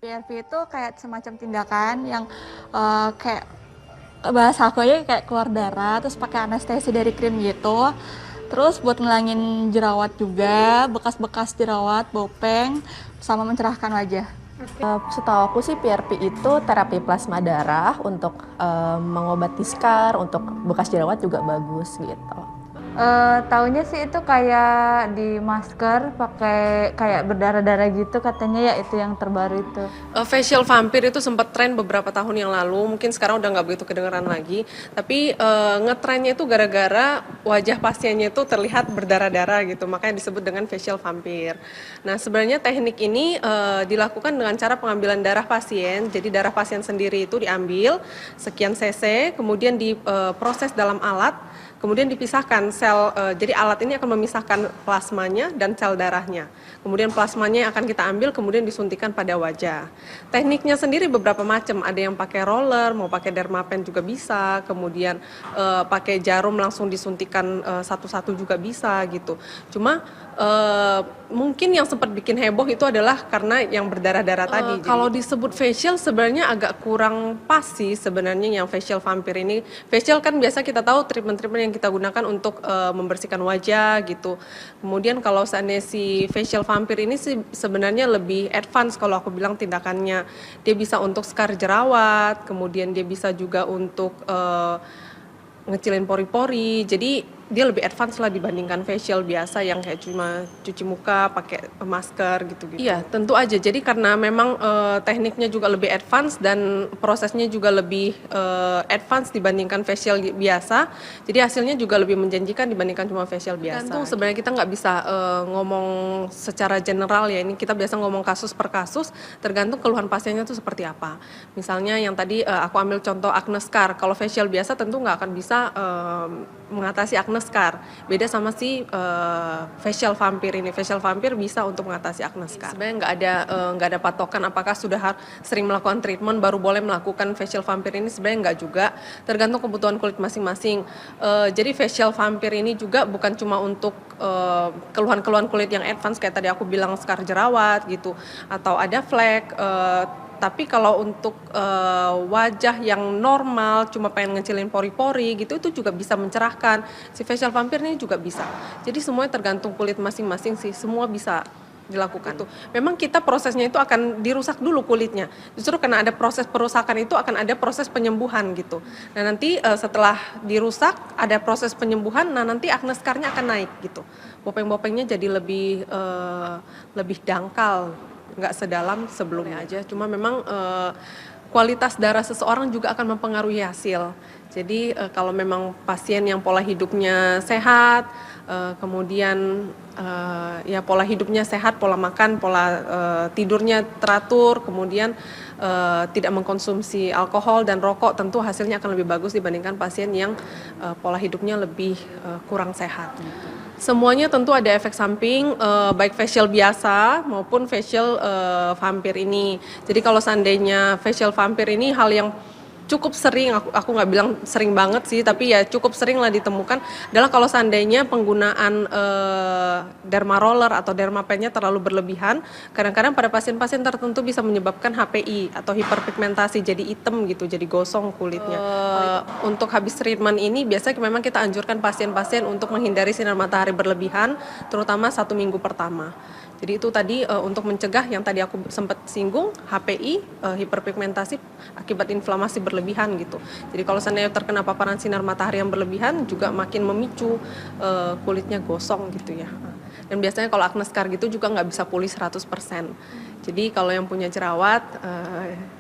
PRP itu kayak semacam tindakan yang kayak bahasa aku aja kayak keluar darah, terus pakai anestesi dari krim gitu. Terus buat ngilangin jerawat juga, bekas-bekas jerawat, bopeng, sama mencerahkan wajah. Setahu aku sih PRP itu terapi plasma darah untuk mengobati skar, untuk bekas jerawat juga bagus gitu. Taunya sih itu kayak di masker pakai kayak berdarah-darah gitu katanya, ya itu yang terbaru itu. Facial vampir itu sempat tren beberapa tahun yang lalu, mungkin sekarang udah nggak begitu kedengeran lagi. Tapi ngetrennya itu gara-gara wajah pasiennya itu terlihat berdarah-darah gitu, makanya disebut dengan facial vampir. Nah sebenarnya teknik ini dilakukan dengan cara pengambilan darah pasien. Jadi darah pasien sendiri itu diambil sekian cc, kemudian diproses dalam alat. Kemudian dipisahkan sel, jadi alat ini akan memisahkan plasmanya dan sel darahnya. Kemudian plasmanya akan kita ambil, kemudian disuntikan pada wajah. Tekniknya sendiri beberapa macam, ada yang pakai roller, mau pakai dermapen juga bisa, kemudian pakai jarum langsung disuntikan satu-satu juga bisa gitu. Cuma mungkin yang sempat bikin heboh itu adalah karena yang berdarah-darah tadi. Kalau disebut facial sebenarnya agak kurang pas sih sebenarnya yang facial vampir ini. Facial kan biasa kita tahu treatment-treatment yang kita gunakan untuk membersihkan wajah gitu. Kemudian kalau seandainya si facial vampir ini sih sebenarnya lebih advance kalau aku bilang tindakannya. Dia bisa untuk scar jerawat, kemudian dia bisa juga untuk ngecilin pori-pori. Jadi dia lebih advance lah dibandingkan facial biasa yang kayak cuma cuci muka pakai masker gitu-gitu. Iya, tentu aja. Jadi karena memang tekniknya juga lebih advance dan prosesnya juga lebih advance dibandingkan facial biasa. Jadi hasilnya juga lebih menjanjikan dibandingkan cuma facial biasa. Tentu sebenarnya kita nggak bisa ngomong secara general ya. Ini kita biasa ngomong kasus per kasus, tergantung keluhan pasiennya itu seperti apa. Misalnya yang tadi aku ambil contoh acne scar. Kalau facial biasa tentu nggak akan bisa mengatasi acne scar. Beda sama si facial vampir ini. Facial vampir bisa untuk mengatasi acne scar. Sebenarnya nggak ada patokan apakah sudah sering melakukan treatment baru boleh melakukan facial vampir ini, sebenarnya nggak juga. Tergantung kebutuhan kulit masing-masing. Jadi facial vampir ini juga bukan cuma untuk keluhan-keluhan kulit yang advance kayak tadi aku bilang scar jerawat gitu atau ada flek. Tapi kalau untuk wajah yang normal, cuma pengen ngecilin pori-pori gitu, itu juga bisa mencerahkan. Si facial vampir ini juga bisa. Jadi semuanya tergantung kulit masing-masing sih, semua bisa dilakukan. Memang kita prosesnya itu akan dirusak dulu kulitnya. Justru karena ada proses perusakan itu akan ada proses penyembuhan gitu. Nah nanti setelah dirusak, ada proses penyembuhan, nah nanti acne scar-nya akan naik gitu. Bopeng-bopengnya jadi lebih dangkal, nggak sedalam sebelumnya aja. Cuma memang kualitas darah seseorang juga akan mempengaruhi hasil. Jadi kalau memang pasien yang pola hidupnya sehat, kemudian ya pola hidupnya sehat, pola makan, pola tidurnya teratur, kemudian tidak mengkonsumsi alkohol dan rokok, tentu hasilnya akan lebih bagus dibandingkan pasien yang pola hidupnya lebih kurang sehat. Semuanya tentu ada efek samping, baik facial biasa maupun facial vampir ini. Jadi kalau seandainya facial vampir ini hal yang cukup sering, aku nggak bilang sering banget sih, tapi ya cukup sering lah ditemukan adalah kalau seandainya penggunaan derma roller atau dermapennya terlalu berlebihan, kadang-kadang pada pasien-pasien tertentu bisa menyebabkan HPI atau hiperpigmentasi, jadi hitam gitu, jadi gosong kulitnya. Untuk habis treatment ini biasanya memang kita anjurkan pasien-pasien untuk menghindari sinar matahari berlebihan, terutama 1 minggu pertama. Jadi itu tadi untuk mencegah yang tadi aku sempat singgung, HPI, hiperpigmentasi akibat inflamasi berlebihan gitu. Jadi kalau seandainya terkena paparan sinar matahari yang berlebihan juga makin memicu kulitnya gosong gitu ya. Dan biasanya kalau acne scar gitu juga nggak bisa pulih 100%. Jadi kalau yang punya jerawat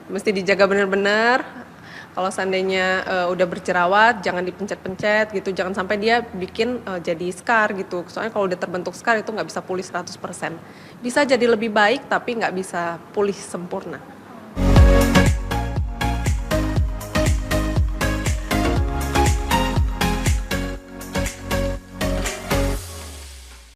mesti dijaga benar-benar. Kalau seandainya udah berjerawat, jangan dipencet-pencet gitu, jangan sampai dia bikin jadi scar gitu. Soalnya kalau udah terbentuk scar itu nggak bisa pulih 100%. Bisa jadi lebih baik tapi nggak bisa pulih sempurna.